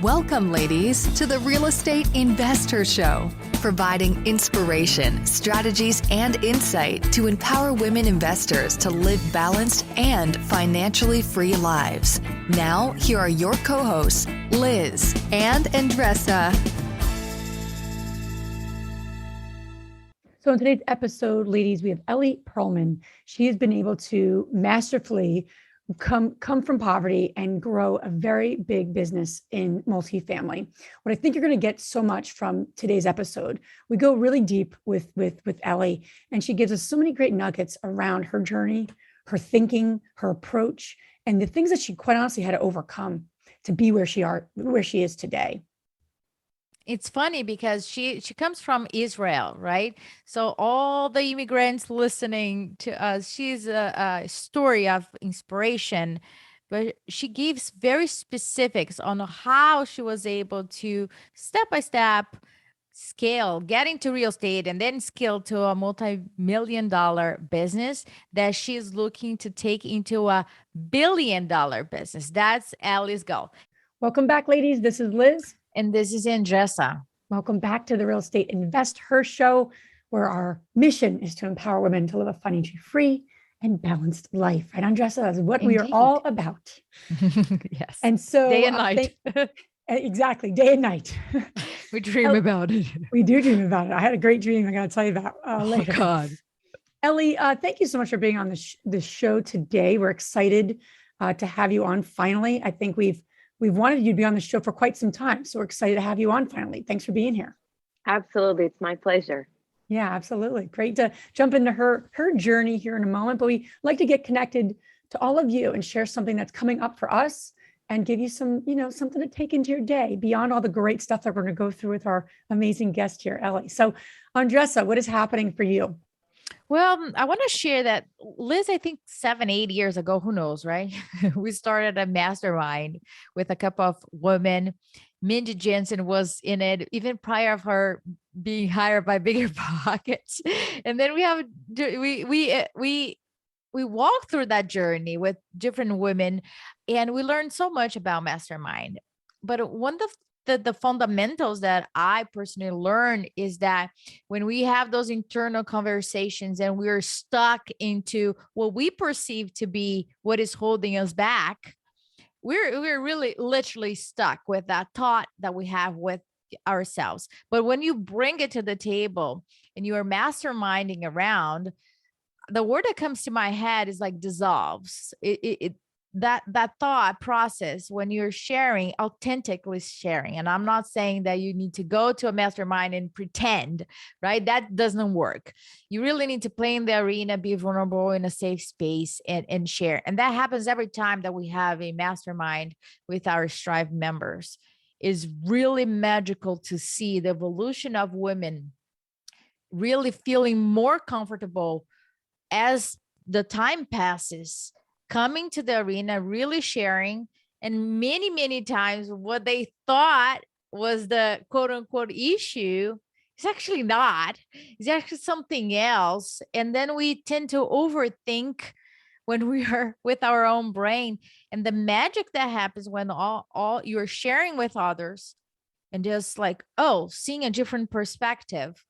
Welcome, ladies, to the Real Estate Investor Show, providing inspiration, strategies, and insight to empower women investors to live balanced and financially free lives. Now, here are your co-hosts, Liz and Andressa. So in today's episode, ladies, we have Ellie Perlman. She has been able to masterfully come from poverty and grow a very big business in multifamily. What I think you're going to get so much from today's episode, we go really deep with Ellie, and she gives us so many great nuggets around her journey, her thinking, her approach, and the things that she quite honestly had to overcome to be where she is today. It's funny because she comes from Israel, right? So all the immigrants listening to us, she's a story of inspiration, but she gives very specifics on how she was able to step by step scale, get into real estate, and then scale to a multi-million-dollar business that she's looking to take into a billion-dollar business. That's Ellie's goal. Welcome back, ladies. This is Liz. And this is Andressa. Welcome back to the Real Estate Investor Show, where our mission is to empower women to live a financially free and balanced life. Right, Andressa, that's what Indeed. We are all about. Yes. And so day and night. Exactly, day and night. We dream about it. We do dream about it. I had a great dream I got to tell you about later. Oh, God. Ellie, thank you so much for being on the show today. We're excited to have you on finally. I think we've wanted you to be on the show for quite some time. So we're excited to have you on finally. Thanks for being here. Absolutely. It's my pleasure. Yeah, absolutely. Great to jump into her journey here in a moment, but we like to get connected to all of you and share something that's coming up for us and give you some, something to take into your day beyond all the great stuff that we're going to go through with our amazing guest here, Ellie. So Andressa, what is happening for you? Well, I want to share that Liz, I think 7-8 years ago, who knows, right? We started a mastermind with a couple of women. Mindy Jensen was in it even prior of her being hired by Bigger Pockets. And then we walked through that journey with different women, and we learned so much about mastermind. But one of the fundamentals that I personally learned is that when we have those internal conversations and we're stuck into what we perceive to be what is holding us back, we're really literally stuck with that thought that we have with ourselves. But when you bring it to the table and you are masterminding around, the word that comes to my head is like dissolves. That thought process when you're sharing, authentically sharing. And I'm not saying that you need to go to a mastermind and pretend, right? That doesn't work. You really need to play in the arena, be vulnerable in a safe space and share. And that happens every time that we have a mastermind with our Strive members. It's really magical to see the evolution of women really feeling more comfortable as the time passes, coming to the arena, really sharing, and many, many times what they thought was the quote unquote issue is actually not. It's actually something else. And then we tend to overthink when we are with our own brain. And the magic that happens when all you're sharing with others and just like, seeing a different perspective.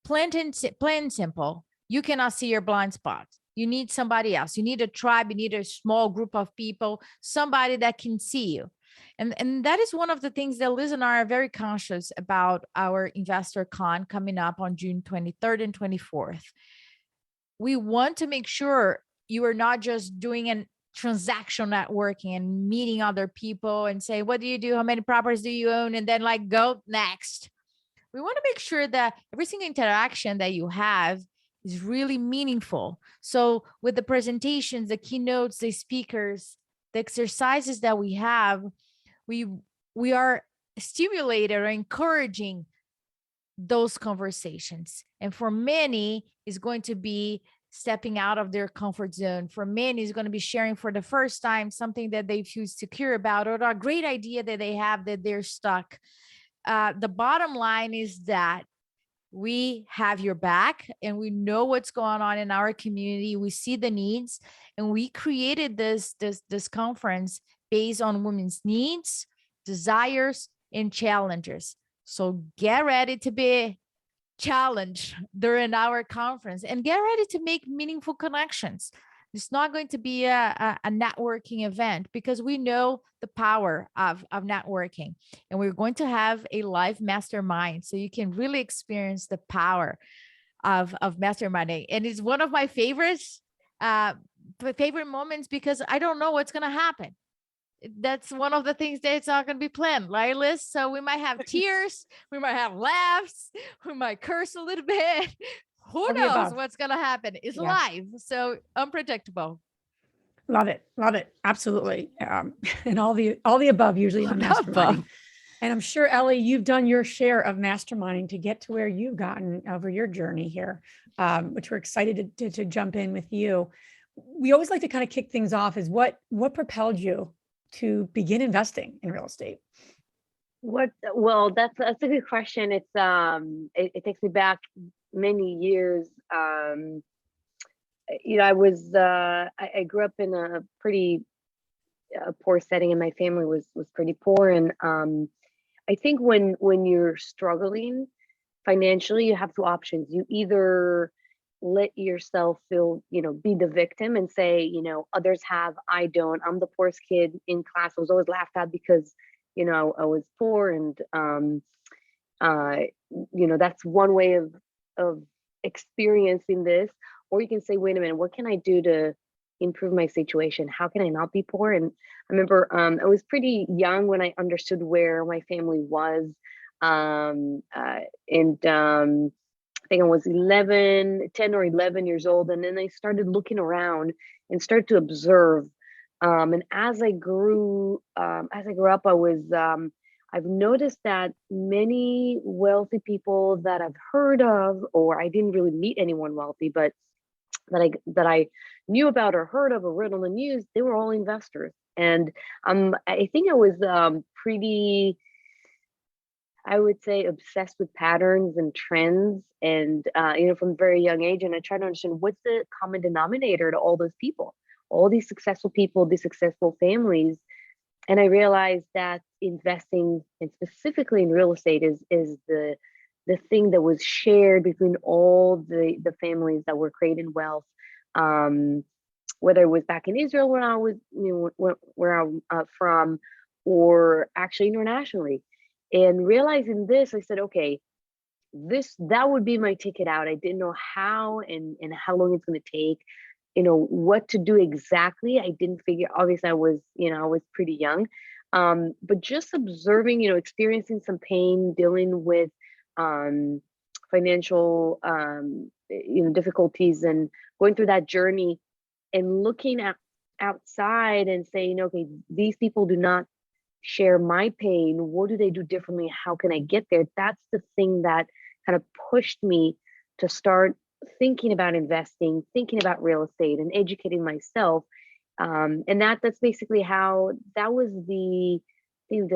Plain and simple, you cannot see your blind spots. You need somebody else. You need a tribe. You need a small group of people, somebody that can see you. And that is one of the things that Liz and I are very conscious about our Investor Con coming up on June 23rd and 24th. We want to make sure you are not just doing an transactional networking and meeting other people and say, what do you do? How many properties do you own? And then like, go next. We want to make sure that every single interaction that you have is really meaningful. So with the presentations, the keynotes, the speakers, the exercises that we have, we are stimulating or encouraging those conversations. And for many, it's going to be stepping out of their comfort zone. For many, it's going to be sharing for the first time something that they feel secure about or a great idea that they have that they're stuck. The bottom line is that we have your back and we know what's going on in our community. We see the needs, and we created this conference based on women's needs, desires, and challenges. So get ready to be challenged during our conference and get ready to make meaningful connections. It's not going to be a networking event because we know the power of networking. And we're going to have a live mastermind so you can really experience the power of masterminding. And it's one of my favorite moments because I don't know what's going to happen. That's one of the things that's not going to be planned, right, Liz? So we might have tears, we might have laughs, we might curse a little bit. Who knows what's going to happen? It's live, so unpredictable. Love it, absolutely, and all the above usually on masterminding. And I'm sure, Ellie, you've done your share of masterminding to get to where you've gotten over your journey here, which we're excited to jump in with you. We always like to kind of kick things off is what propelled you to begin investing in real estate? Well, that's a good question. It's it takes me back many years. I grew up in a pretty poor setting, and my family was pretty poor. And I think when you're struggling financially, you have two options. You either let yourself feel, be the victim and say, others have, I don't. I'm the poorest kid in class. I was always laughed at because, I was poor. And, that's one way of experiencing this. Or you can say, wait a minute, what can I do to improve my situation? How can I not be poor? And I remember I was pretty young when I understood where my family was. I think I was 10 or 11 years old. And then I started looking around and started to observe. And as I grew up, I've noticed that many wealthy people that I've heard of, or I didn't really meet anyone wealthy, but that I knew about or heard of or read on the news, they were all investors. And I think I was pretty, I would say, obsessed with patterns and trends, and from a very young age. And I try to understand what's the common denominator to all those people, all these successful people, these successful families. And I realized that investing, and specifically in real estate, is the thing that was shared between all the families that were creating wealth. Whether it was back in Israel, where I was, where I'm from, or actually internationally. And realizing this, I said, okay, that would be my ticket out. I didn't know how and how long it's going to take, what to do exactly. I didn't figure. Obviously, I was pretty young, but just observing, experiencing some pain, dealing with financial, difficulties, and going through that journey, and looking outside and saying, okay, these people do not share my pain. What do they do differently? How can I get there? That's the thing that kind of pushed me to start thinking about investing, thinking about real estate, and educating myself. And that's basically how that was the thing.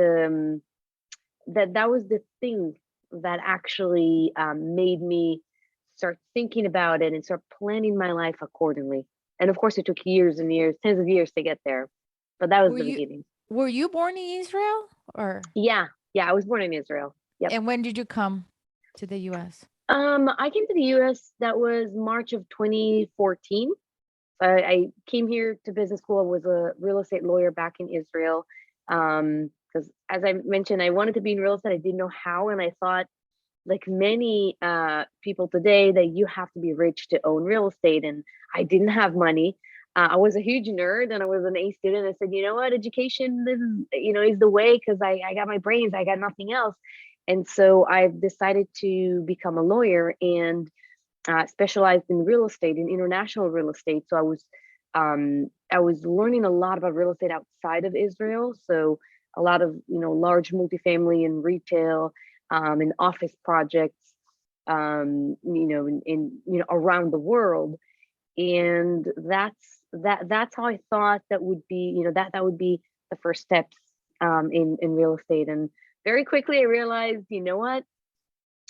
That was the thing that actually made me start thinking about it and start planning my life accordingly. And of course, it took years and years, tens of years to get there. But that was the beginning. Were you born in Israel, or? Yeah, I was born in Israel. Yep. And when did you come to the U.S.? I came to the U.S. That was March of 2014. I came here to business school. I was a real estate lawyer back in Israel. Because as I mentioned, I wanted to be in real estate. I didn't know how, and I thought, like many people today, that you have to be rich to own real estate, and I didn't have money. I was a huge nerd, and I was an A student. I said, you know what, education is the way, because I got my brains, I got nothing else. And so I've decided to become a lawyer and specialized in real estate, in international real estate. So I was learning a lot about real estate outside of Israel. So a lot of large multifamily and retail and office projects, in around the world. And that's how I thought that would be, that would be the first steps in real estate. And very quickly I realized, you know what,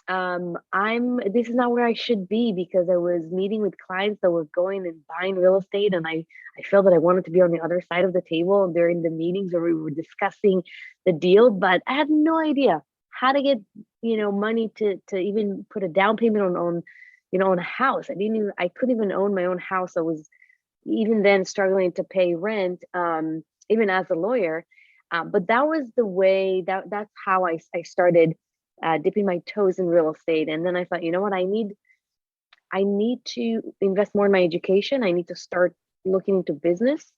this is not where I should be, because I was meeting with clients that were going and buying real estate, and I felt that I wanted to be on the other side of the table during the meetings where we were discussing the deal, but I had no idea how to get, money to even put a down payment on a house. I couldn't even own my own house. I was even then struggling to pay rent, even as a lawyer. But that was the way that's how I started dipping my toes in real estate. And then I thought, you know what, I need to invest more in my education. I need to start looking into business.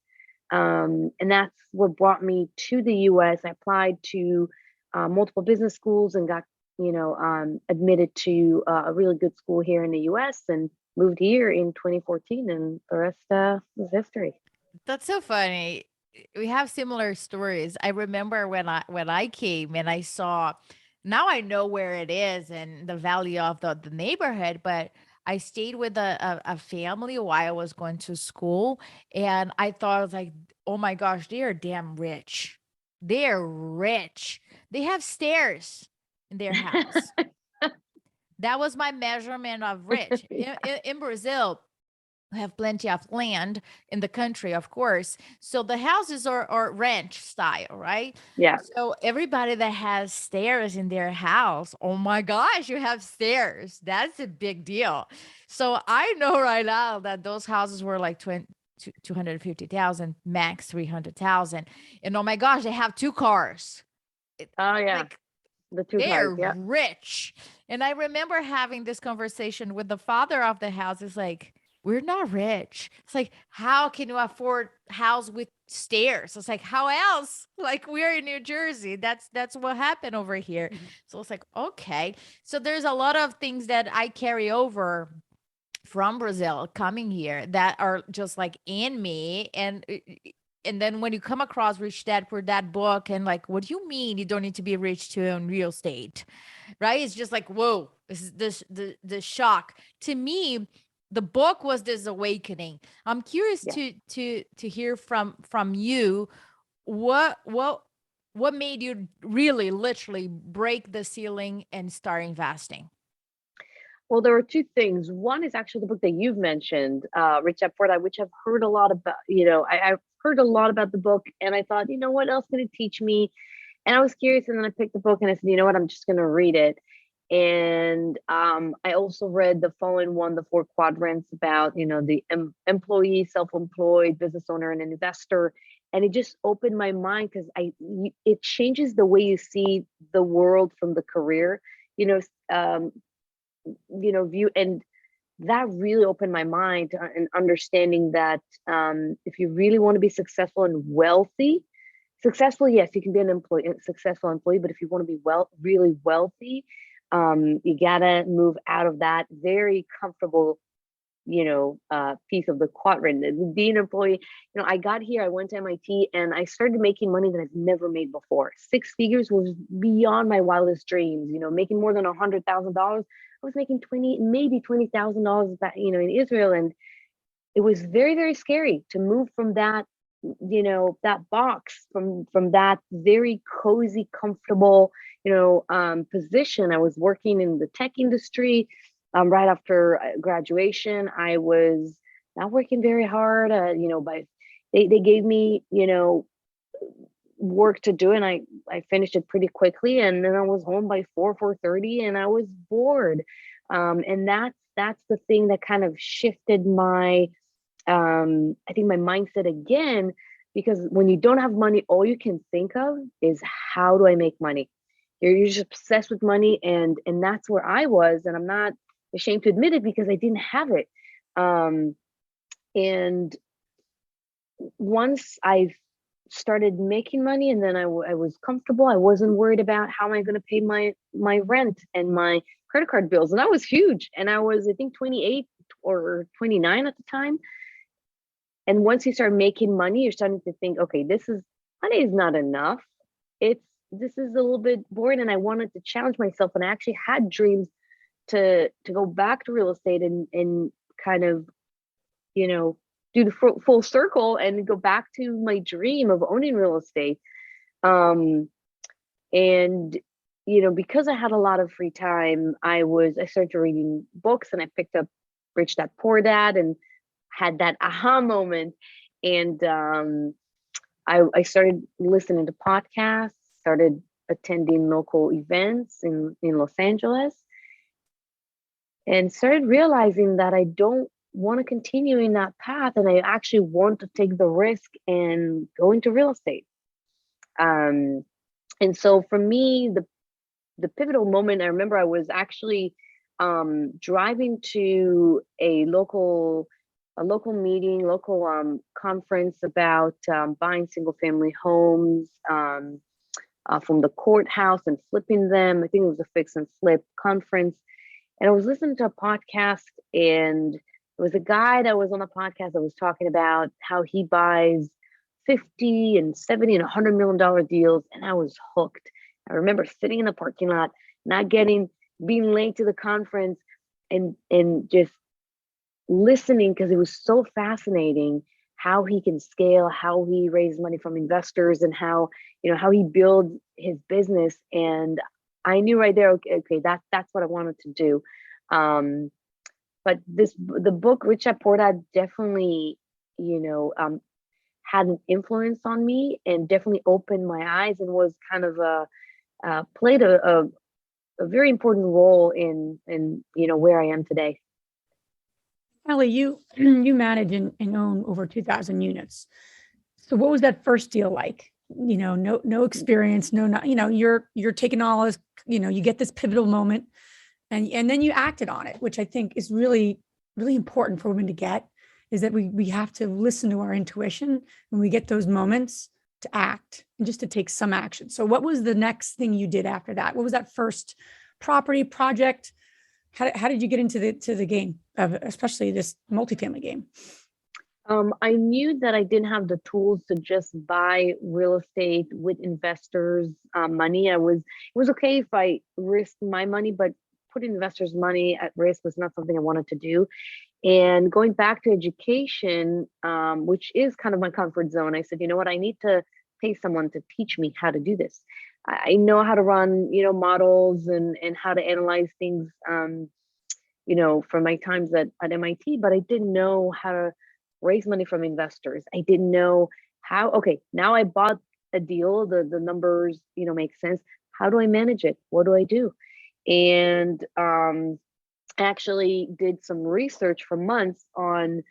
And that's what brought me to the US. I applied to multiple business schools and got, admitted to a really good school here in the US, and moved here in 2014, and the rest is history. That's so funny. We have similar stories. I remember when I came and I saw, now I know where it is and the value of the neighborhood, but I stayed with a family while I was going to school, and I thought, I was like, oh my gosh, they are damn rich. They're rich. They have stairs in their house. That was my measurement of rich. In Brazil, we have plenty of land in the country, of course. So the houses are ranch style, right? Yeah. So everybody that has stairs in their house, oh my gosh, you have stairs. That's a big deal. So I know right now that those houses were like 250,000, max 300,000. And oh my gosh, they have two cars. Oh yeah. Like, The two they're cars. Yeah. rich. And I remember having this conversation with the father of the house. It's like, we're not rich. It's like, how can you afford house with stairs? It's like, how else? Like, we're in New Jersey. That's what happened over here. So it's like, okay. So there's a lot of things that I carry over from Brazil coming here that are just like in me. And then when you come across Rich Dad Poor Dad book, and like, what do you mean you don't need to be rich to own real estate? Right? It's just like, whoa, this is the shock. To me, the book was this awakening. I'm curious Yeah. to hear from you, what made you really literally break the ceiling and start investing? Well, there were two things. One is actually the book that you've mentioned, Rich Dad Poor Dad, which I've heard a lot about. I've heard a lot about the book, and I thought, what else can it teach me? And I was curious, and then I picked the book, and I said, you know what, I'm just going to read it. And I also read the following one, The Four Quadrants, about the employee, self-employed, business owner, and an investor. And it just opened my mind, because it changes the way you see the world from the career, um, view. And that really opened my mind to and understanding that if you really want to be successful and wealthy, successful, yes, you can be a successful employee, but if you want to be really wealthy, you gotta move out of that very comfortable, piece of the quadrant. And being an employee, I got here, I went to MIT, and I started making money that I've never made before. Six figures was beyond my wildest dreams. Making more than $100,000. I was making maybe $20,000 back, in Israel, and it was very, very scary to move from that, that box, from that very cozy, comfortable, position. I was working in the tech industry. Right after graduation, I was not working very hard. They gave me, work to do, and I finished it pretty quickly, and then I was home by 4:30, and I was bored. And that's the thing that kind of shifted my I think my mindset again, because when you don't have money, all you can think of is, how do I make money? You're just obsessed with money, and that's where I was, and I'm not ashamed to admit it, because I didn't have it. And once I started making money, and then I was comfortable, I wasn't worried about how am I going to pay my rent and my credit card bills, and that was huge. And I was, I think, 28 or 29 at the time. And once you start making money, you're starting to think, okay, money is not enough. This is a little bit boring, and I wanted to challenge myself. And I actually had dreams to go back to real estate and kind of, do the full circle and go back to my dream of owning real estate. And because I had a lot of free time, I started reading books, and I picked up Rich Dad Poor Dad and had that aha moment. And I started listening to podcasts, started attending local events in Los Angeles, and started realizing that I don't want to continue in that path, and I actually want to take the risk and go into real estate. And so for me, the pivotal moment, I remember I was actually driving to a local meeting, local conference about buying single family homes from the courthouse and flipping them. I think it was a fix and flip conference. And I was listening to a podcast, and there was a guy that was on the podcast that was talking about how he buys 50 and 70 and $100 million deals. And I was hooked. I remember sitting in the parking lot, being late to the conference, and just listening, because it was so fascinating how he can scale, how he raised money from investors, and how he builds his business. And I knew right there, okay, that's what I wanted to do. But the book Rich Dad Poor Dad definitely, had an influence on me, and definitely opened my eyes, and was kind of played a very important role in where I am today. Ellie, you manage and own over 2,000 units. So what was that first deal like? No experience, you're taking all this, you get this pivotal moment, and then you acted on it, which I think is really, really important for women to get, is that we have to listen to our intuition when we get those moments, to act and just to take some action. So what was the next thing you did after that? What was that first property project? How did you get into the game of, especially this multifamily game? I knew that I didn't have the tools to just buy real estate with investors' money. It was okay if I risked my money, but putting investors' money at risk was not something I wanted to do. And going back to education, which is kind of my comfort zone, I said, you know what, I need to pay someone to teach me how to do this. I know how to run, models and how to analyze things, from my times at MIT, but I didn't know how to raise money from investors. I didn't know how. Okay, now I bought a deal, the numbers, make sense. How do I manage it? What do I do? And I actually did some research for months on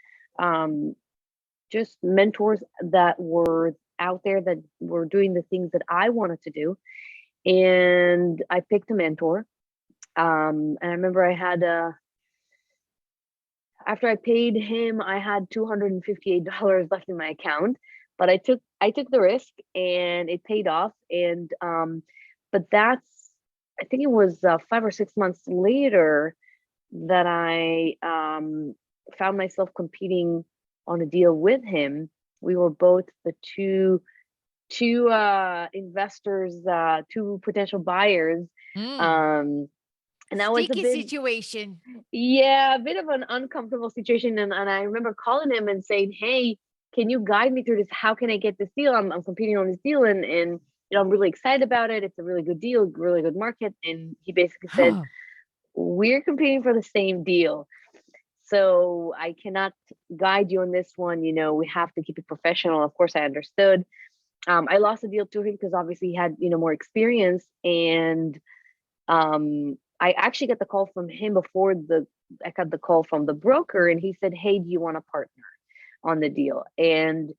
just mentors that were out there that were doing the things that I wanted to do. And I picked a mentor. And I remember I had after I paid him, I had $258 left in my account, but I took the risk, and it paid off. And but I think it was 5 or 6 months later that I found myself competing on a deal with him. We were both the two investors, two potential buyers. And that was a Sticky situation. Yeah, a bit of an uncomfortable situation. And I remember calling him and saying, hey, can you guide me through this? How can I get this deal? I'm competing on this deal, and I'm really excited about it. It's a really good deal, really good market. And he basically said, we're competing for the same deal, so I cannot guide you on this one. We have to keep it professional. Of course, I understood. I lost the deal to him because obviously he had, more experience. And I actually got the call from him before I got the call from the broker, and he said, hey, do you want to partner on the deal? And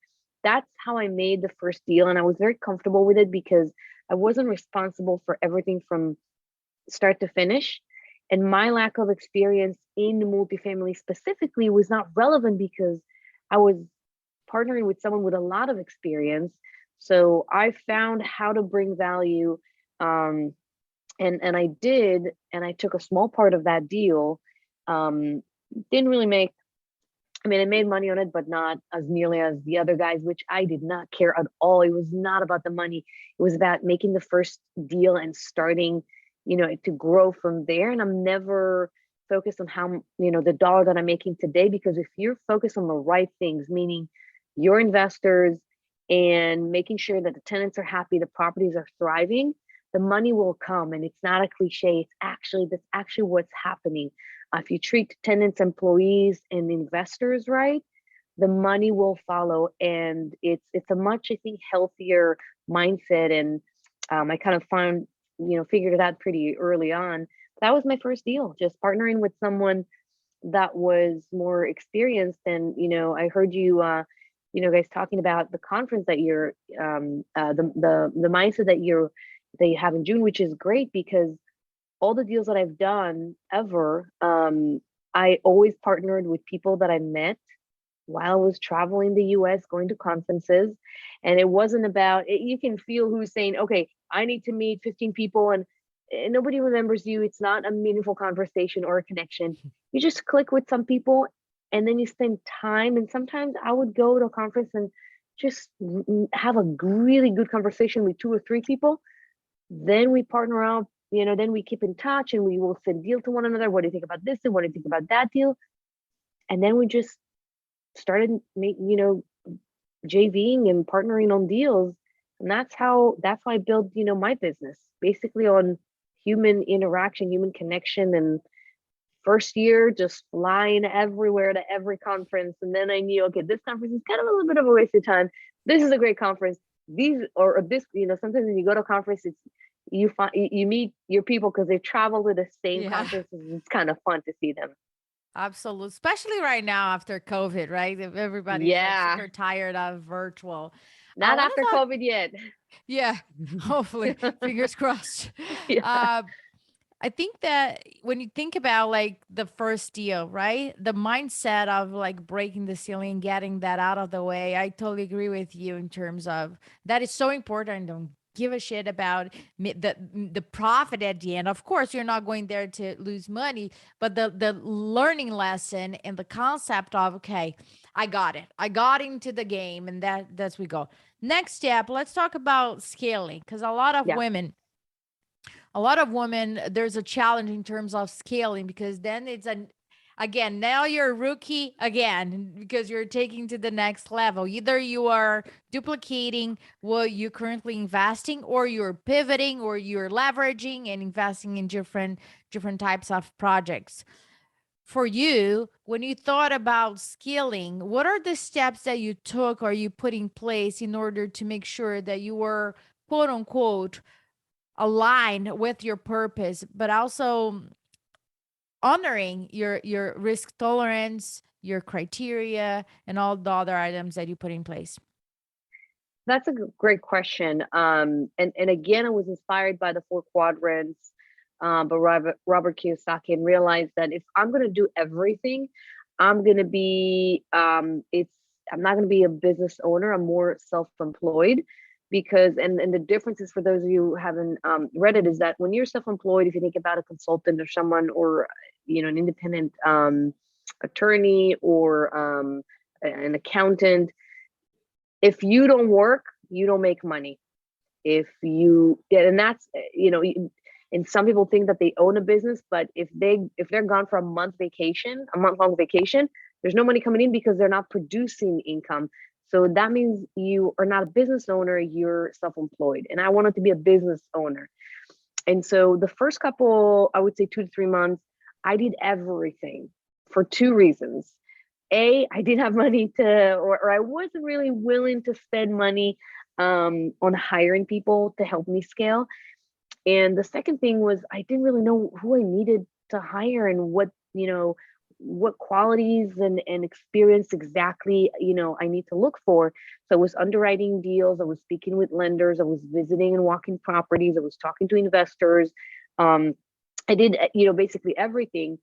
that's how I made the first deal. And I was very comfortable with it because I wasn't responsible for everything from start to finish. And my lack of experience in multifamily specifically was not relevant because I was partnering with someone with a lot of experience. So I found how to bring value. And I did, and I took a small part of that deal. Didn't really make, I made money on it, but not as nearly as the other guys, which I did not care at all. It was not about the money. It was about making the first deal and starting, to grow from there. And I'm never focused on how, the dollar that I'm making today, because if you're focused on the right things, meaning your investors and making sure that the tenants are happy, the properties are thriving, the money will come. And it's not a cliche. That's actually what's happening. If you treat tenants, employees, and investors right, the money will follow. And it's a much, I think, healthier mindset. And I kind of figured it out pretty early on. That was my first deal, just partnering with someone that was more experienced. And I heard you guys talking about the conference that you're the mindset that you have in June, which is great, because all the deals that I've done ever, I always partnered with people that I met while I was traveling the US, going to conferences. And it wasn't about it. You can feel who's saying, okay, I need to meet 15 people, and nobody remembers you. It's not a meaningful conversation or a connection. You just click with some people, and then you spend time. And sometimes I would go to a conference and just have a really good conversation with 2 or 3 people. Then we partner up, then we keep in touch, and we will send deal to one another. What do you think about this? And what do you think about that deal? And then we just started JVing and partnering on deals. And that's how I built, my business, basically on human interaction, human connection. And first year, just flying everywhere to every conference. And then I knew, okay, this conference is kind of a little bit of a waste of time. This is a great conference. Sometimes when you go to a conference, you meet your people because they travel to the same conferences. It's kind of fun to see them. Absolutely. Especially right now after COVID, right? If everybody's like super tired of virtual. Not after COVID yet. Yeah, hopefully. Fingers crossed. Yeah. I think that when you think about like the first deal, right? The mindset of like breaking the ceiling, getting that out of the way. I totally agree with you in terms of that is so important. Don't give a shit about the profit at the end. Of course, you're not going there to lose money, but the learning lesson and the concept of, okay, I got it. I got into the game, and that's we go. Next step, let's talk about scaling, because a lot of women, there's a challenge in terms of scaling, because then again, now you're a rookie again, because you're taking to the next level. Either you are duplicating what you're currently investing, or you're pivoting, or you're leveraging and investing in different types of projects. For you, when you thought about scaling, what are the steps that you took or you put in place in order to make sure that you were, quote unquote, aligned with your purpose, but also honoring your risk tolerance, your criteria, and all the other items that you put in place? That's a great question. And again, I was inspired by the 4 quadrants, but Robert Kiyosaki, and realized that if I'm going to do everything, I'm going to be, I'm not going to be a business owner. I'm more self-employed, because, and the differences for those of you who haven't read it, is that when you're self-employed, if you think about a consultant or someone, or, an independent attorney, or an accountant, if you don't work, you don't make money. And that's, and some people think that they own a business, but if they're gone for a month-long vacation, there's no money coming in because they're not producing income. So that means you are not a business owner, you're self-employed. And I wanted to be a business owner. And so the first couple, I would say 2 to 3 months, I did everything for 2 reasons. I didn't have money or I wasn't really willing to spend money on hiring people to help me scale. And the second thing was, I didn't really know who I needed to hire and what qualities and experience exactly, I need to look for. So I was underwriting deals, I was speaking with lenders, I was visiting and walking properties, I was talking to investors. I did, basically everything.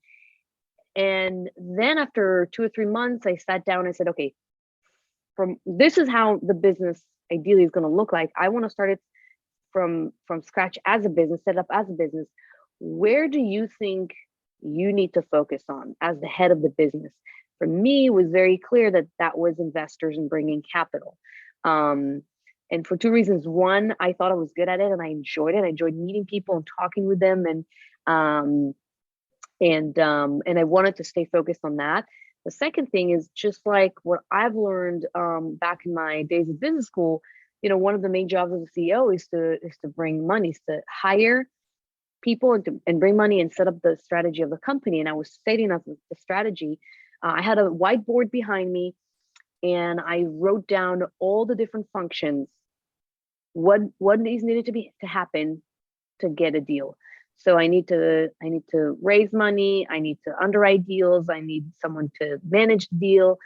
And then after 2 or 3 months, I sat down and said, okay, this is how the business ideally is going to look like. I want to start it from scratch as a business, set up as a business. Where do you think you need to focus on as the head of the business? For me, it was very clear that was investors and bringing capital. And for 2 reasons. One, I thought I was good at it and I enjoyed it. I enjoyed meeting people and talking with them, and I wanted to stay focused on that. The second thing is, just like what I've learned back in my days of business school, one of the main jobs of the CEO is to bring money, is to hire people and bring money and set up the strategy of the company. And I was setting up the strategy. I had a whiteboard behind me, and I wrote down all the different functions, what is needed to happen to get a deal. So I need to raise money, I need to underwrite deals, I need someone to manage the deal.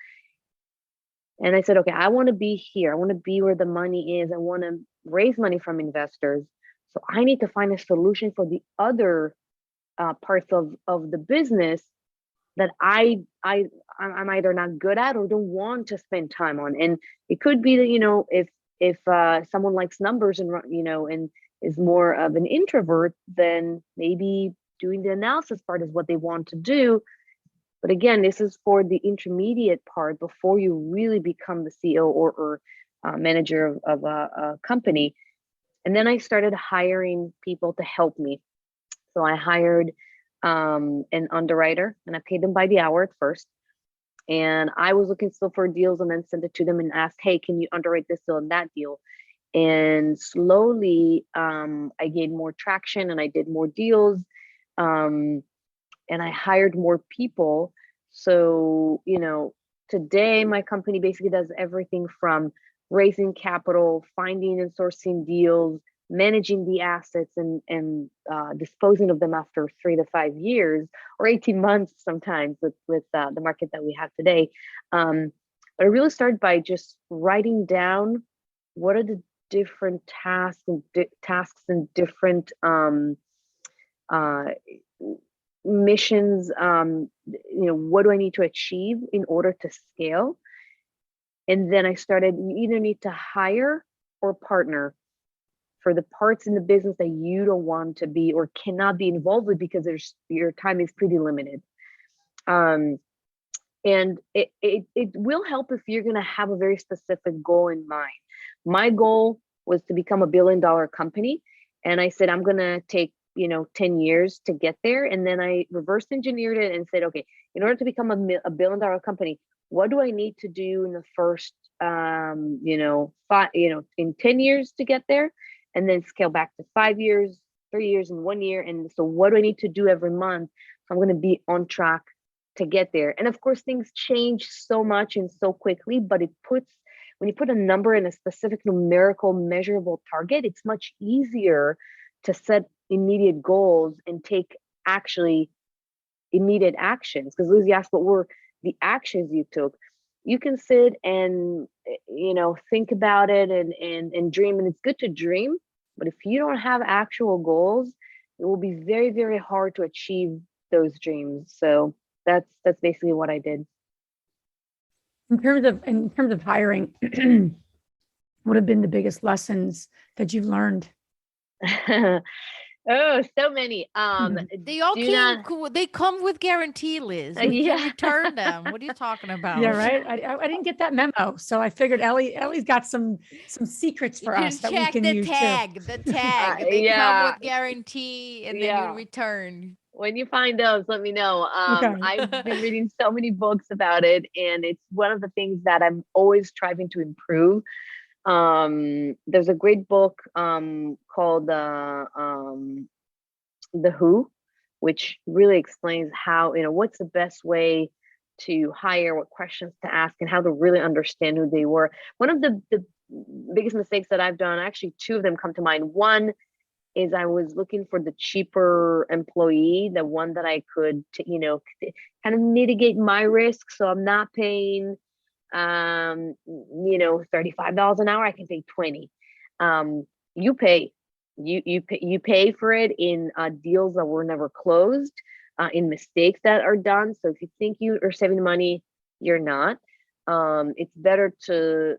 And I said, okay, I want to be here. I want to be where the money is. I want to raise money from investors. So I need to find a solution for the other parts of the business that I'm either not good at or don't want to spend time on. And it could be that, if someone likes numbers and and is more of an introvert, then maybe doing the analysis part is what they want to do. But again, this is for the intermediate part before you really become the CEO or manager of a company. And then I started hiring people to help me. So I hired an underwriter, and I paid them by the hour at first. And I was looking still for deals and then sent it to them and asked, hey, can you underwrite this deal and that deal? And slowly I gained more traction and I did more deals. And I hired more people. So, today my company basically does everything from raising capital, finding and sourcing deals, managing the assets, and disposing of them after 3 to 5 years or 18 months sometimes with the market that we have today. But I really started by just writing down what are the different tasks and different missions. What do I need to achieve in order to scale? And then I started, you either need to hire or partner for the parts in the business that you don't want to be or cannot be involved with because your time is pretty limited. And it will help if you're going to have a very specific goal in mind. My goal was to become $1 billion company. And I said, I'm going to take 10 years to get there. And then I reverse engineered it and said, okay, in order to become a $1 billion company, what do I need to do in the first, in 10 years to get there, and then scale back to 5 years, 3 years, and 1 year. And so what do I need to do every month? So I'm going to be on track to get there. And of course, things change so much and so quickly, but when you put a number in a specific numerical measurable target, it's much easier to set immediate goals and take actually immediate actions. Because Lizzie asked, what were the actions you took? You can sit and think about it and dream, and it's good to dream, but if you don't have actual goals, it will be very, very hard to achieve those dreams. So that's basically what I did. In terms of hiring, what have been the biggest lessons that you've learned? Oh, so many. They all they come with guarantee, Liz. You can return them. What are you talking about? Yeah, right. I didn't get that memo, so I figured Ellie's got some secrets for us that we can use too. The tag. They come with guarantee, and then you return. When you find those, let me know. Okay. I've been reading so many books about it, and it's one of the things that I'm always striving to improve. There's a great book called The Who, which really explains how, what's the best way to hire, what questions to ask, and how to really understand who they were. One of the biggest mistakes that I've done, actually two of them come to mind. One is I was looking for the cheaper employee, the one that I could, kind of mitigate my risk. So I'm not paying $35 an hour, I can pay 20. You pay for it in deals that were never closed, in mistakes that are done. So if you think you are saving money, you're not. It's better to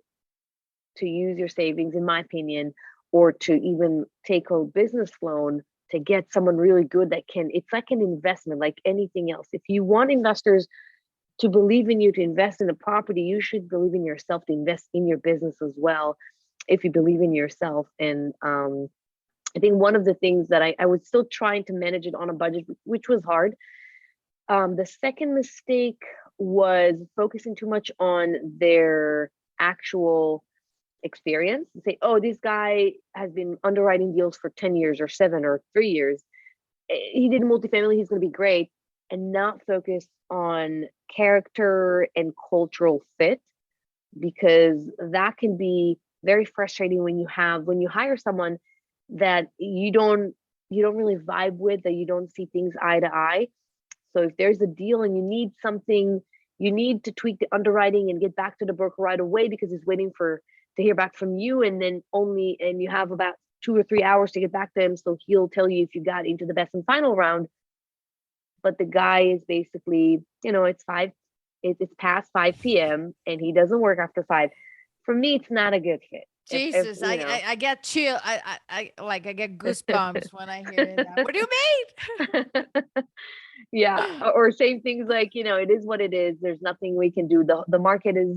use your savings, in my opinion, or to even take a business loan to get someone really good it's like an investment, like anything else. If you want investors to believe in you, to invest in a property, you should believe in yourself to invest in your business as well, if you believe in yourself. And I think one of the things that I was still trying to manage it on a budget, which was hard. The second mistake was focusing too much on their actual experience and say, oh, this guy has been underwriting deals for 10 years or 7 or 3 years. He did multifamily, he's going to be great, and not focus on character and cultural fit, because that can be very frustrating when you hire someone that you don't really vibe with, that you don't see things eye to eye. So if there's a deal and you need something, you need to tweak the underwriting and get back to the broker right away because he's waiting to hear back from you, and you have about 2 or 3 hours to get back to him, so he'll tell you if you got into the best and final round. But the guy is basically, it's past 5 p.m. and he doesn't work after 5. For me, it's not a good fit. Jesus, I get chill. I get goosebumps when I hear that. What do you mean? Yeah. Or saying things like, it is what it is. There's nothing we can do. The market is,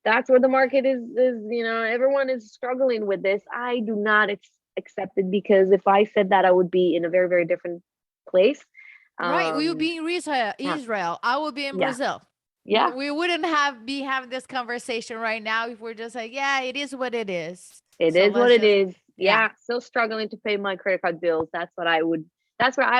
that's where the market is, everyone is struggling with this. I do not accept it, because if I said that, I would be in a very, very different place. Right. We would be in Israel. I would be in Brazil. Yeah. We wouldn't be having this conversation right now if we're just like, yeah, it is what it is. It is what it is. Yeah. Still struggling to pay my credit card bills. That's where I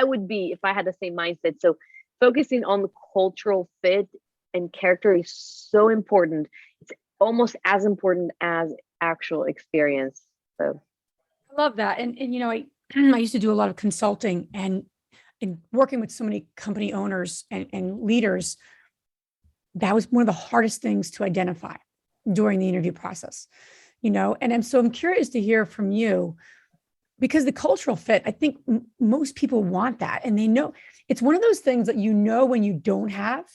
would be if I had the same mindset. So focusing on the cultural fit and character is so important. It's almost as important as actual experience. So I love that. And I used to do a lot of consulting and working with so many company owners and leaders. That was one of the hardest things to identify during the interview process, and I'm curious to hear from you, because the cultural fit, I think most people want that, and they know it's one of those things that when you don't have,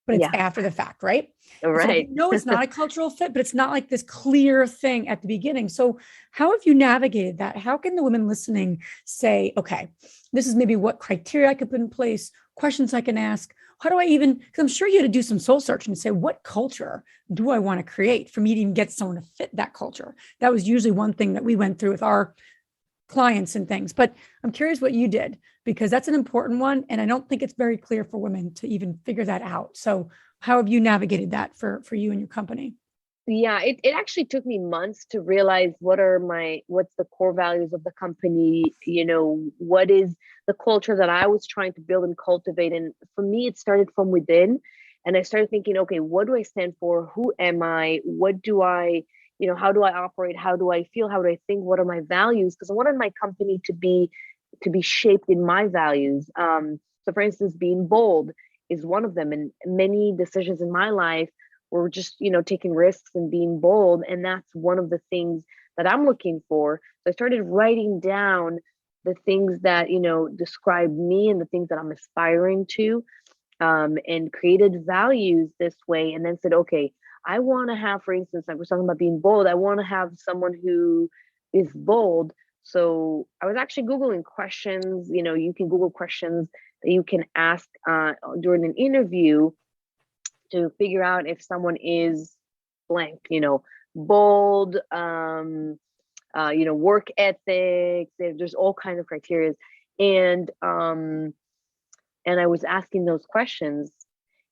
but it's after the fact, right? Right. So it's not a cultural fit, but it's not like this clear thing at the beginning. So how have you navigated that? How can the women listening say, okay, this is maybe what criteria I could put in place, questions I can ask? How do I because I'm sure you had to do some soul searching and say, what culture do I want to create for me to even get someone to fit that culture? That was usually one thing that we went through with our clients and things, but I'm curious what you did, because that's an important one. And I don't think it's very clear for women to even figure that out. So how have you navigated that for you and your company? Yeah, it actually took me months to realize what's the core values of the company, what is the culture that I was trying to build and cultivate. And for me, it started from within. And I started thinking, okay, what do I stand for? Who am I? What do I, how do I operate? How do I feel? How do I think? What are my values? Because I wanted my company to be shaped in my values. So for instance, being bold is one of them. And many decisions in my life were just, taking risks and being bold. And that's one of the things that I'm looking for. So I started writing down the things that, describe me and the things that I'm aspiring to, and created values this way. And then said, okay, I want to have, for instance, like we're talking about being bold, I want to have someone who is bold. So I was actually Googling questions, you can Google questions that you can ask during an interview to figure out if someone is blank, bold, work ethics. There's all kinds of criteria. And I was asking those questions.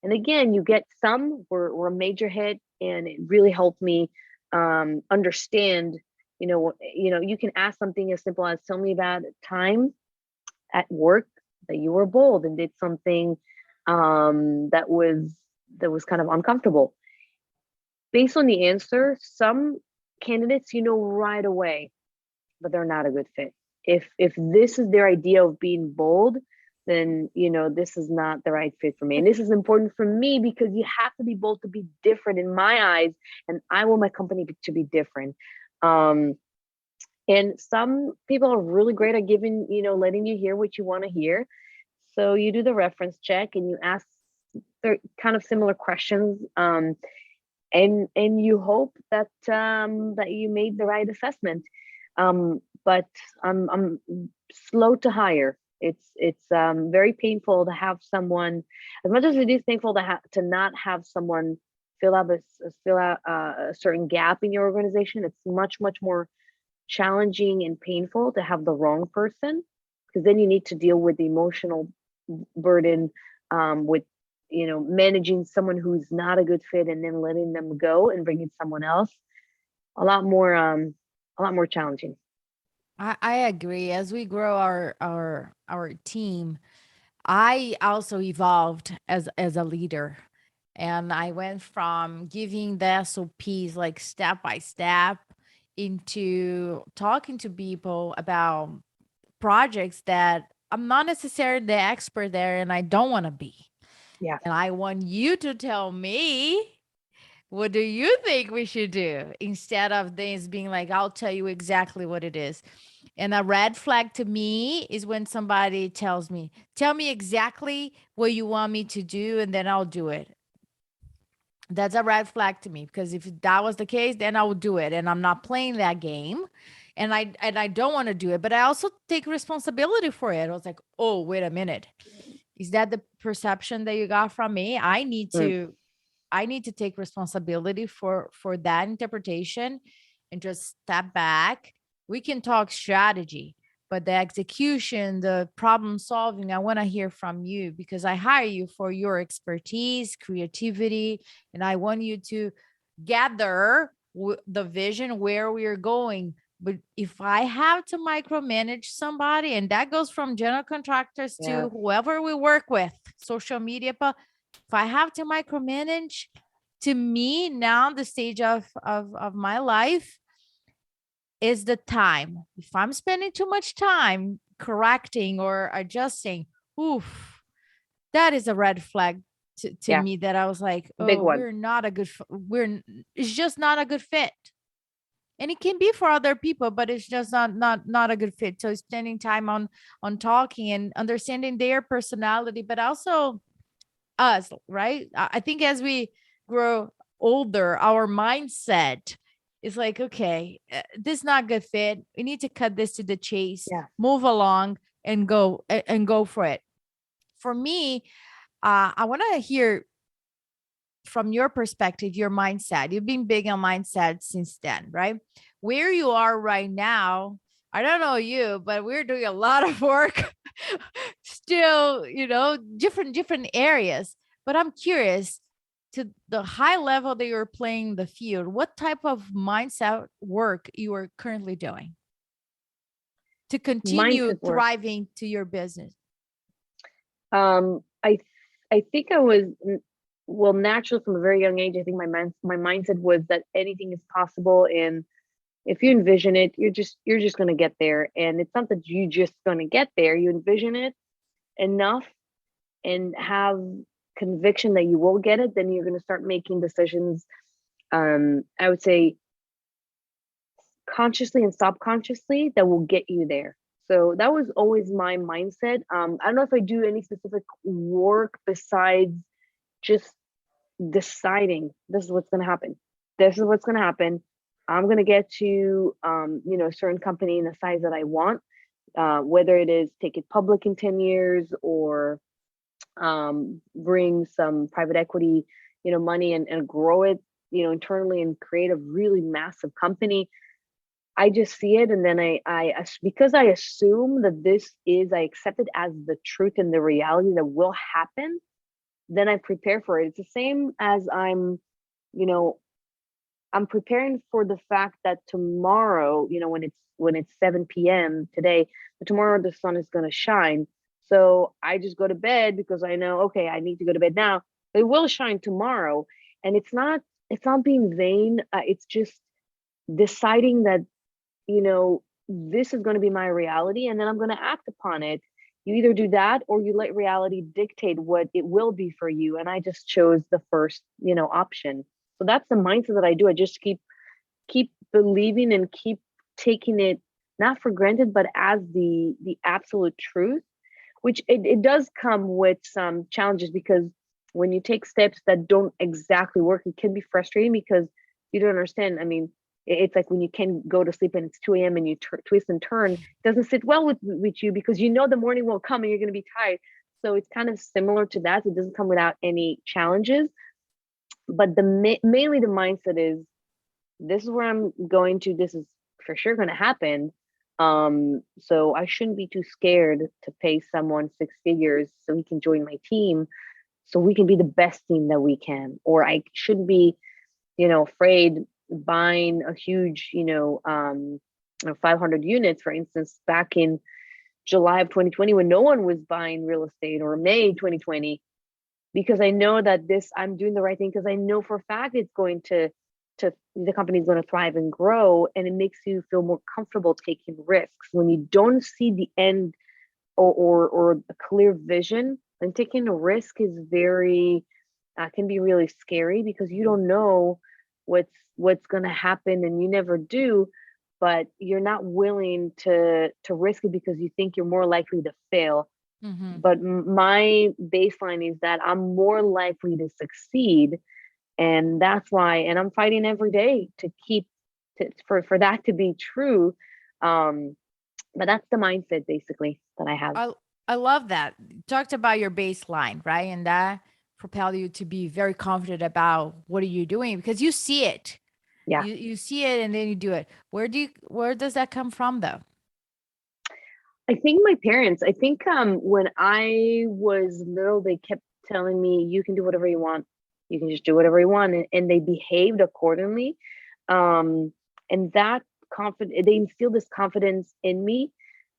And again, you get some were a major hit, and it really helped me understand, you can ask something as simple as, tell me about a time at work that you were bold and did something that was kind of uncomfortable. Based on the answer, some candidates, right away, but they're not a good fit. If this is their idea of being bold, then, this is not the right fit for me. And this is important for me because you have to be bold to be different in my eyes. And I want my company to be different. And some people are really great at giving, letting you hear what you want to hear. So you do the reference check and you ask kind of similar questions, and you hope that that you made the right assessment. But I'm slow to hire. It's very painful to have someone, as much as it is thankful to not have someone fill out a certain gap in your organization. It's much more challenging and painful to have the wrong person, because then you need to deal with the emotional burden, with managing someone who's not a good fit and then letting them go and bringing someone else. a lot more challenging. I agree. As we grow our team, I also evolved as a leader. And I went from giving the SOPs like step by step into talking to people about projects that I'm not necessarily the expert there and I don't want to be. Yeah. And I want you to tell me, what do you think we should do? Instead of things being like, I'll tell you exactly what it is. And a red flag to me is when somebody tells me, tell me exactly what you want me to do, and then I'll do it. That's a red flag to me, because if that was the case, then I would do it. And I'm not playing that game. And I don't want to do it, but I also take responsibility for it. I was like, oh, wait a minute. Is that the perception that you got from me? Mm. I need to take responsibility for that interpretation and just step back. We can talk strategy, but the execution, the problem solving, I want to hear from you, because I hire you for your expertise, creativity, and I want you to gather the vision where we are going. But if I have to micromanage somebody, and that goes from general contractors Yeah. to whoever we work with, social media, but if I have to micromanage, to me now the stage of my life is the time. If I'm spending too much time correcting or adjusting, oof, that is a red flag to Yeah. me, that I was like, Big oh, one. we're not a good, it's just not a good fit. And it can be for other people, but it's just not a good fit. So spending time on talking and understanding their personality, but also us, right? I think as we grow older, our mindset is like, okay, this is not good fit. We need to cut this to the chase, Yeah. move along, and go for it. For me, I want to hear from your perspective, your mindset. You've been big on mindset since then, right? Where you are right now, I don't know you, but we're doing a lot of work still, different areas. But I'm curious, to the high level that you're playing the field, what type of mindset work you are currently doing to continue Mindset work. thriving to your business? I think I was well, naturally from a very young age. I think my mindset was that anything is possible, and if you envision it, you're just going to get there. And it's not that you just going to get there. You envision it enough and have conviction that you will get it, then you're going to start making decisions. I would say consciously and subconsciously that will get you there. So that was always my mindset. I don't know if I do any specific work besides just deciding this is what's going to happen. This is what's going to happen. I'm going to get to, a certain company in the size that I want, whether it is take it public in 10 years or bring some private equity, money and grow it, internally and create a really massive company. I just see it, and then because I assume that I accept it as the truth and the reality that will happen, then I prepare for it. It's the same as you know, I'm preparing for the fact that tomorrow, when it's 7 p.m. today, but tomorrow the sun is going to shine. So I just go to bed because I know, okay, I need to go to bed now. It will shine tomorrow, and it's not being vain. It's just deciding that this is going to be my reality, and then I'm going to act upon it. You either do that or you let reality dictate what it will be for you. And I just chose the first, option. So that's the mindset that I do. I just keep believing and keep taking it not for granted, but as the absolute truth, which it does come with some challenges, because when you take steps that don't exactly work, it can be frustrating because you don't understand. I mean, it's like when you can go to sleep and it's 2 a.m. and you twist and turn, it doesn't sit well with you because the morning will come and you're going to be tired. So it's kind of similar to that. It doesn't come without any challenges, but mainly the mindset is, this is where I'm going to, this is for sure going to happen. So I shouldn't be too scared to pay someone 6 figures so he can join my team, so we can be the best team that we can. Or I shouldn't be, afraid buying a huge, 500 units, for instance, back in July of 2020, when no one was buying real estate, or May 2020, because I know that I'm doing the right thing, because I know for a fact it's going to the company is going to thrive and grow, and it makes you feel more comfortable taking risks when you don't see the end, or a clear vision. And taking a risk is very can be really scary, because you don't know what's going to happen, and you never do, but you're not willing to risk it because you think you're more likely to fail. Mhm. But my baseline is that I'm more likely to succeed, and that's why, and I'm fighting every day to keep for that to be true. um but that's the mindset basically that I have. I love that. You talked about your baseline, right? And that propel you to be very confident about what are you doing, because you see it. Yeah, You see it and then you do it. Where does that come from though? I think my parents, I think when I was little, they kept telling me, you can do whatever you want, you can just do whatever you want, and they behaved accordingly. And that they instilled this confidence in me.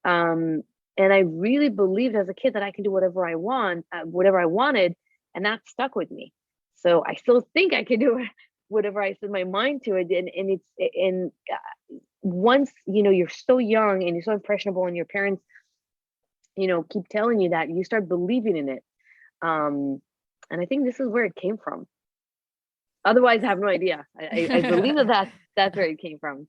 And I really believed as a kid that I can do whatever I wanted, and that stuck with me. So I still think I can do whatever I set my mind to it. And it's and once you're so young and you're so impressionable, and your parents keep telling you that, you start believing in it. And I think this is where it came from. Otherwise, I have no idea. I believe that's where it came from.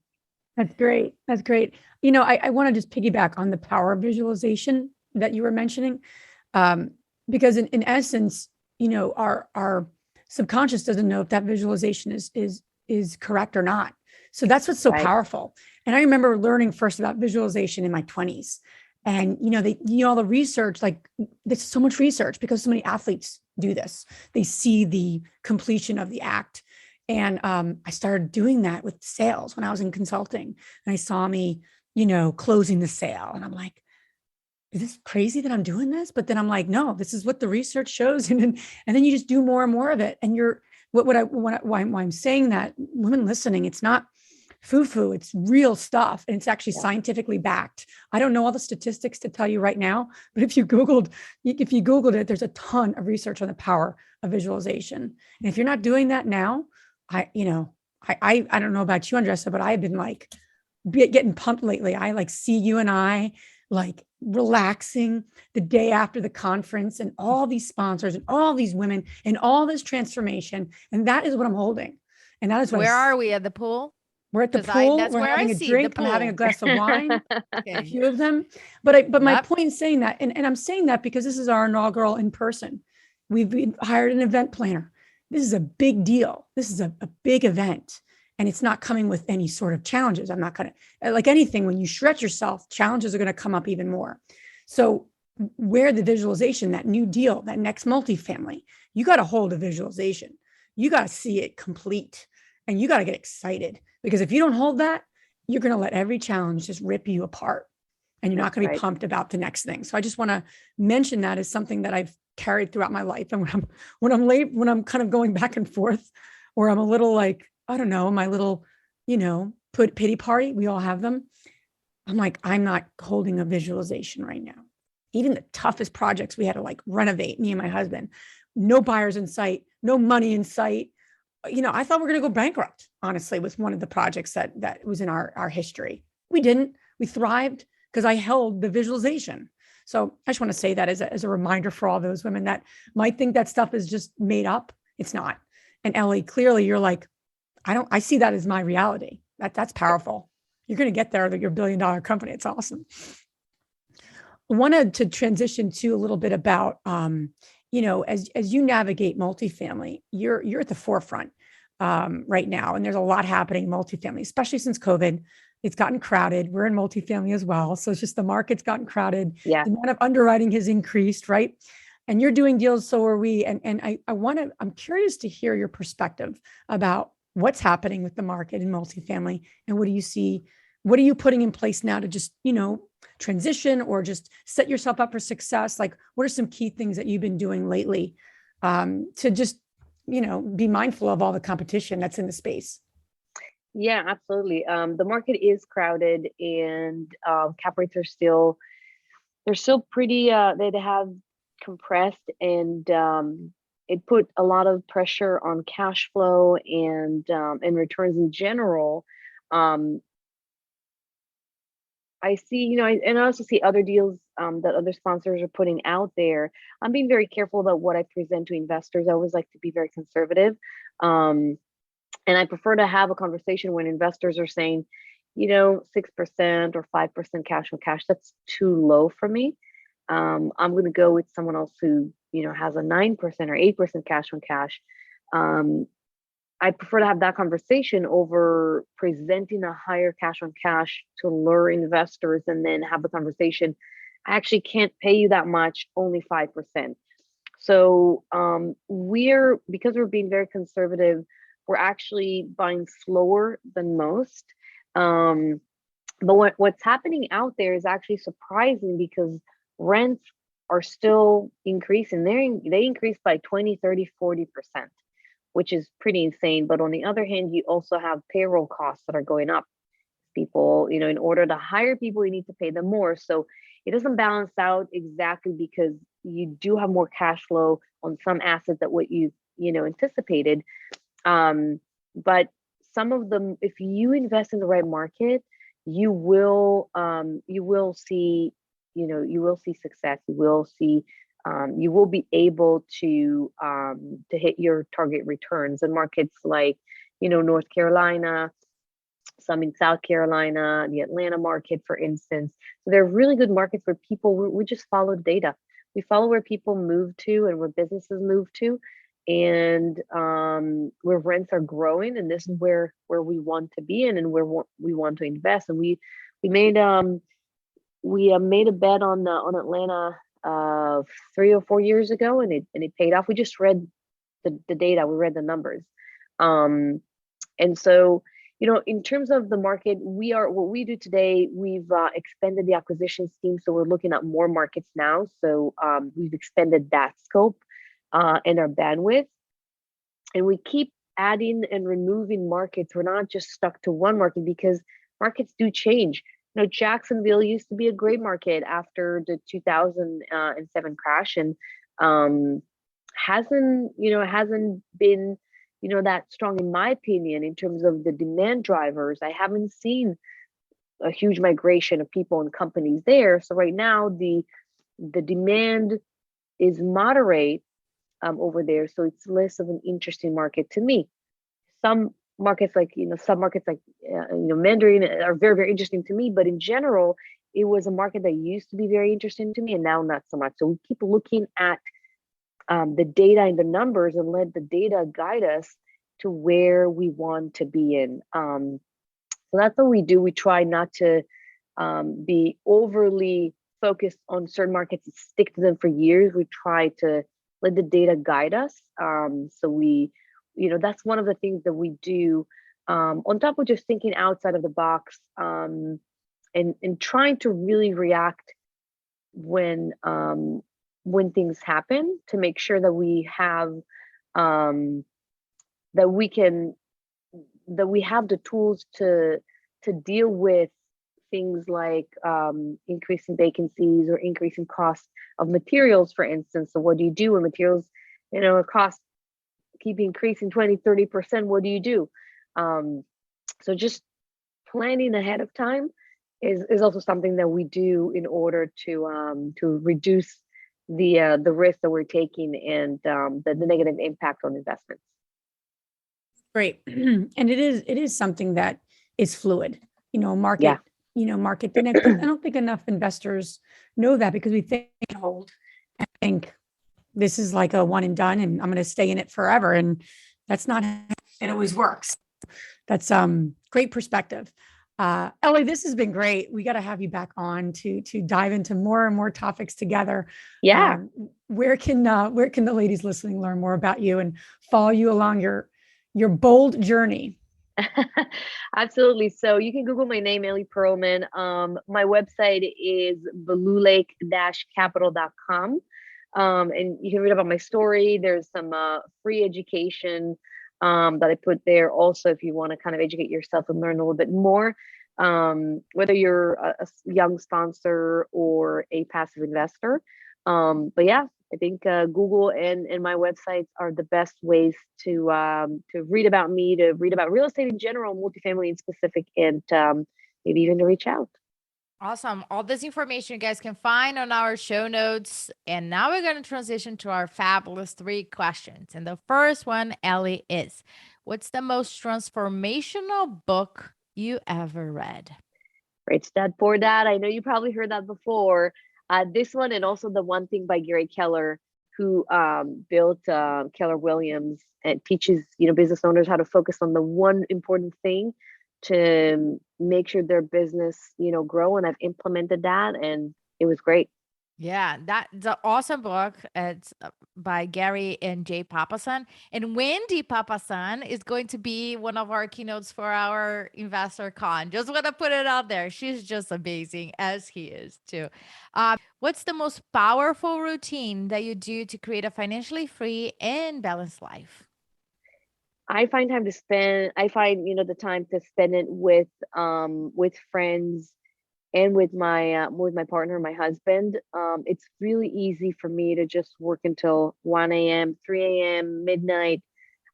That's great. That's great. I want to just piggyback on the power of visualization that you were mentioning, because in essence, our subconscious doesn't know if that visualization is correct or not. So that's what's so Right. powerful. And I remember learning first about visualization in my 20s. And all the research, like there's so much research because so many athletes do this. They see the completion of the act. And I started doing that with sales when I was in consulting, and I saw me, closing the sale. And I'm like, is this crazy that I'm doing this? But then I'm like, no, this is what the research shows. And then you just do more and more of it. And why I'm saying that, women listening, it's not foo-foo, it's real stuff. And it's actually scientifically backed. I don't know all the statistics to tell you right now, but if you Googled it, there's a ton of research on the power of visualization. And if you're not doing that now, I don't know about you, Andressa, but I've been like getting pumped lately. I like see you and I like relaxing the day after the conference, and all these sponsors and all these women and all this transformation. And that is what I'm holding. And that is what Where are we at the pool? we're at the 'Cause pool. that's We're where I having a see the drink. I'm having a pool. glass of wine, a Okay. few of them. But my Yep. point in saying that, and I'm saying that because this is our inaugural in person. We've hired an event planner. This is a big deal. This is a big event, and it's not coming with any sort of challenges. I'm not going to, like anything, when you stretch yourself, challenges are going to come up even more. So where the visualization, that new deal, that next multifamily, you got to hold a visualization. You got to see it complete, and you got to get excited, because if you don't hold that, you're going to let every challenge just rip you apart, and you're not going to be Right. pumped about the next thing. So I just want to mention that as something that I've carried throughout my life. And when I'm kind of going back and forth, or I'm a little like, I don't know, my little, put pity party, we all have them. I'm like, I'm not holding a visualization right now. Even the toughest projects we had to like renovate, me and my husband, no buyers in sight, no money in sight. I thought we were going to go bankrupt, honestly, with one of the projects that was in our history. We didn't. We thrived because I held the visualization. So I just want to say that as a reminder for all those women that might think that stuff is just made up. It's not. And Ellie, clearly you're like, I see that as my reality. That's powerful. You're going to get there with your $1 billion company. It's awesome. I wanted to transition to a little bit about, as you navigate multifamily, you're at the forefront right now, and there's a lot happening in multifamily, especially since COVID. It's gotten crowded. We're in multifamily as well, so it's just the market's gotten crowded. Yeah. The amount of underwriting has increased, right? And you're doing deals, so are we. And I'm curious to hear your perspective about what's happening with the market in multifamily, and what do you see? What are you putting in place now to just, transition or just set yourself up for success? Like, what are some key things that you've been doing lately to just, be mindful of all the competition that's in the space? Yeah, absolutely. The market is crowded, and cap rates are still they're still pretty. They have compressed, and it put a lot of pressure on cash flow and returns in general. Um, I see, and I also see other deals that other sponsors are putting out there. I'm being very careful about what I present to investors. I always like to be very conservative. Um, and I prefer to have a conversation when investors are saying, 6% or 5% cash on cash, that's too low for me. I'm going to go with someone else who, has a 9% or 8% cash on cash. Um, I prefer to have that conversation over presenting a higher cash on cash to lure investors and then have a conversation. I actually can't pay you that much, only 5%. So because we're being very conservative, we're actually buying slower than most. But what's happening out there is actually surprising because rents are still increasing. They increased by 20, 30, 40%, which is pretty insane. But on the other hand, you also have payroll costs that are going up. People, in order to hire people, you need to pay them more. So it doesn't balance out exactly because you do have more cash flow on some assets that what you anticipated. But some of them, if you invest in the right market, you will see, success. You will be able to hit your target returns in markets like, North Carolina, some in South Carolina, the Atlanta market, for instance. So they're really good markets where people, we just follow data. We follow where people move to and where businesses move to, and where rents are growing. And this is where we want to be in, and where we want to invest. And we made made a bet on Atlanta 3 or 4 years ago, and it paid off. We just read the data. We read the numbers. And so, in terms of the market, what we do today, we've expanded the acquisition scheme. So we're looking at more markets now. So we've expanded that scope and our bandwidth. And we keep adding and removing markets. We're not just stuck to one market because markets do change. Jacksonville used to be a great market after the 2007 crash, and hasn't been that strong, in my opinion, in terms of the demand drivers. I haven't seen a huge migration of people and companies there. So right now the demand is moderate over there. So it's less of an interesting market to me. Some markets like Mandarin are very, very interesting to me, but in general, it was a market that used to be very interesting to me and now not so much. So we keep looking at the data and the numbers and let the data guide us to where we want to be in. So that's what we do. We try not to be overly focused on certain markets and stick to them for years. We try to let the data guide us. So that's one of the things that we do, on top of just thinking outside of the box, and trying to really react when things happen, to make sure that we have that we have the tools to deal with things like increasing vacancies or increasing costs of materials, for instance. So what do you do when materials, costs keep increasing 20-30%? What do you do? So just planning ahead of time is also something that we do in order to reduce the risk that we're taking and the negative impact on investments. Great. And it is something that is fluid, market, Yeah. Market connect. I don't think enough investors know that, because we think I think this is like a one and done and I'm going to stay in it forever. And that's not how it always works. That's great perspective. Ellie, this has been great. We got to have you back on to dive into more and more topics together. Yeah. Where can the ladies listening learn more about you and follow you along your bold journey? Absolutely. So you can Google my name, Ellie Perlman. My website is bluelake-capital.com. And you can read about my story. There's some free education that I put there. Also, if you want to kind of educate yourself and learn a little bit more, whether you're a young sponsor or a passive investor. But yeah, I think Google and my websites are the best ways to read about me, to read about real estate in general, multifamily in specific, and maybe even to reach out. Awesome. All this information you guys can find on our show notes. And now we're going to transition to our fabulous 3 questions. And the first one, Ellie, is what's the most transformational book you ever read? Rich Dad Poor Dad. I know you probably heard that before. This one, and also the One Thing by Gary Keller, who built Keller Williams, and teaches business owners how to focus on the one important thing to make sure their business grow. And I've implemented that, and it was great. Yeah, that's an awesome book. It's by Gary and Jay Papasan. And Wendy Papasan is going to be one of our keynotes for our investor con. Just want to put it out there. She's just amazing, as he is too. What's the most powerful routine that you do to create a financially free and balanced life? I find the time to spend it with friends and with my partner, my husband. It's really easy for me to just work until 1 a.m., 3 a.m., midnight.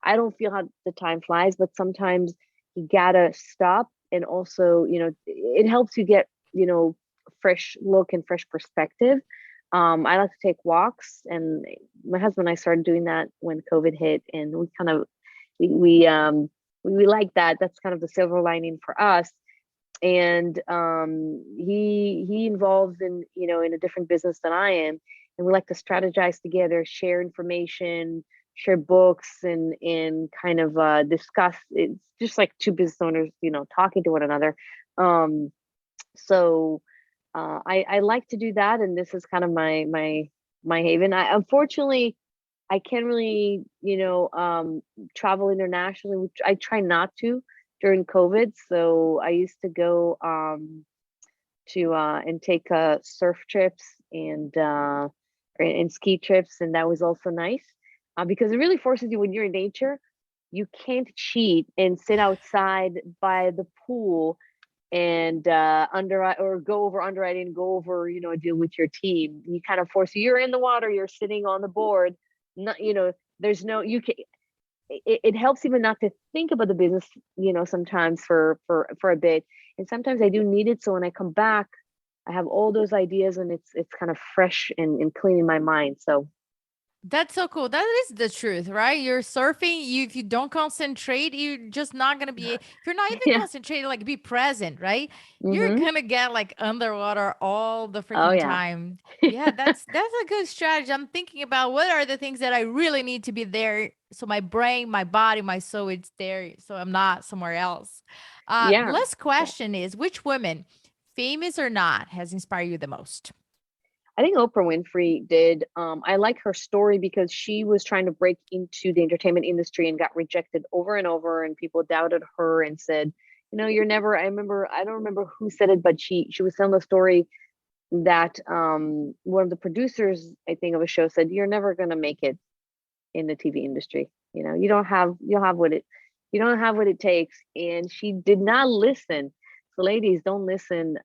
I don't feel how the time flies, but sometimes you gotta stop. And also, it helps you get, fresh look and fresh perspective. I like to take walks, and my husband and I started doing that when COVID hit, and we kind of, we like that. That's kind of the silver lining for us. And he involves in a different business than I am, and we like to strategize together, share information, share books, and kind of discuss. It's just like 2 business owners talking to one another. So I like to do that, and this is kind of my haven. Unfortunately, I can't really travel internationally, which I try not to during COVID. So I used to go and take surf trips and ski trips, and that was also nice because it really forces you, when you're in nature, you can't cheat and sit outside by the pool and underwrite or go over underwriting, go over a deal with your team. You kind of force, you're in the water, you're sitting on the board. Not there's no, you can. It helps even not to think about the business, sometimes for a bit. And sometimes I do need it. So when I come back, I have all those ideas, and it's kind of fresh and clean in my mind. So That's so cool. That is the truth, right? You're surfing. If you don't concentrate, you're just not gonna be. If you're not even yeah. concentrating, like be present, right? You're Mm-hmm. gonna get like underwater all the Oh freaking yeah. time. Yeah, that's a good strategy. I'm thinking about what are the things that I really need to be there, so my brain, my body, my soul, it's there, so I'm not somewhere else. Yeah. Last question is: which woman, famous or not, has inspired you the most? I think Oprah Winfrey did. I like her story because she was trying to break into the entertainment industry and got rejected over and over, and people doubted her and said, you're never. I don't remember who said it, but she was telling the story that one of the producers, I think, of a show said, "You're never gonna make it in the TV industry. You don't have you don't have what it takes." And she did not listen. So ladies, don't listen,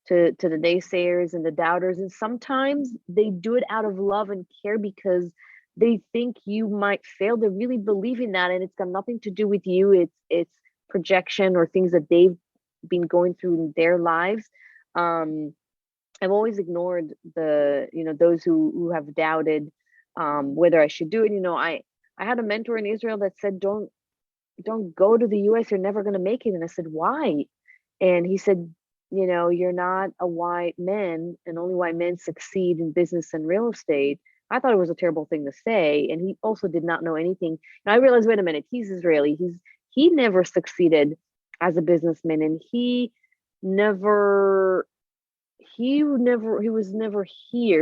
to the naysayers and the doubters. And sometimes they do it out of love and care because they think you might fail. They really believe in that, and it's got nothing to do with you. It's projection or things that they've been going through in their lives. I've always ignored those who have doubted whether I should do it. I had a mentor in Israel that said, don't go to the US, you're never going to make it. And I said, why? And he said, you're not a white man, and only white men succeed in business and real estate. I thought it was a terrible thing to say. And he also did not know anything. And I realized, wait a minute, he's Israeli. He never succeeded as a businessman, and he was never here.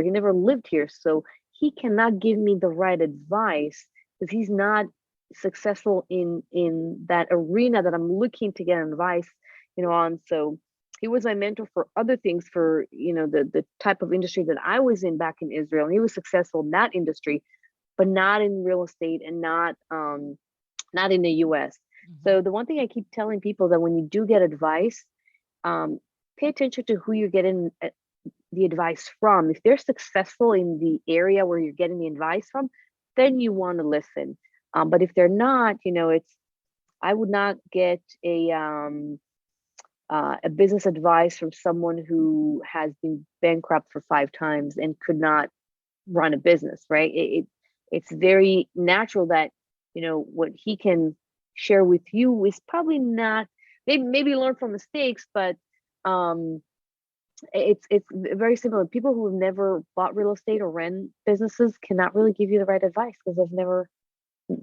He never lived here. So he cannot give me the right advice because he's not successful in that arena that I'm looking to get advice, on. So he was my mentor for other things, for the type of industry that I was in back in Israel. And he was successful in that industry, but not in real estate and not in the US. So the one thing I keep telling people that when you do get advice, pay attention to who you're getting the advice from. If they're successful in the area where you're getting the advice from, then you want to listen. But if they're not, I would not get a business advice from someone who has been bankrupt for 5 times and could not run a business, right? It's very natural that what he can share with you is probably not, maybe learn from mistakes, but it's very similar. People who have never bought real estate or ran businesses cannot really give you the right advice because they've never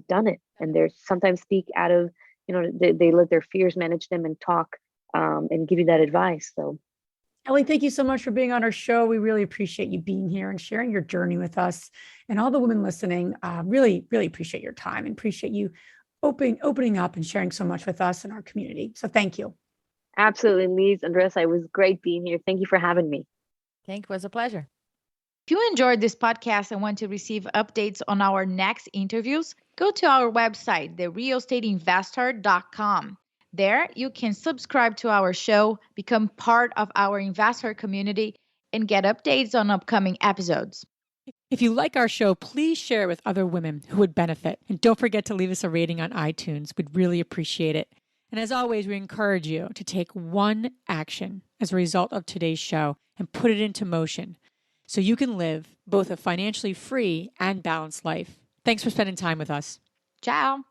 done it, and they're sometimes speak out of they let their fears manage them and talk and give you that advice. So Ellie, thank you so much for being on our show. We really appreciate you being here and sharing your journey with us, and all the women listening. Really appreciate your time and appreciate you opening up and sharing so much with us and our community. So thank you. absolutely, Liz, Andressa, it was great being here. Thank you for having me. Thank you. It was a pleasure. If you enjoyed this podcast and want to receive updates on our next interviews, go to our website, therealestateinvestor.com. There, you can subscribe to our show, become part of our investor community, and get updates on upcoming episodes. If you like our show, please share it with other women who would benefit. And don't forget to leave us a rating on iTunes. We'd really appreciate it. And as always, we encourage you to take one action as a result of today's show and put it into motion so you can live both a financially free and balanced life. Thanks for spending time with us. Ciao.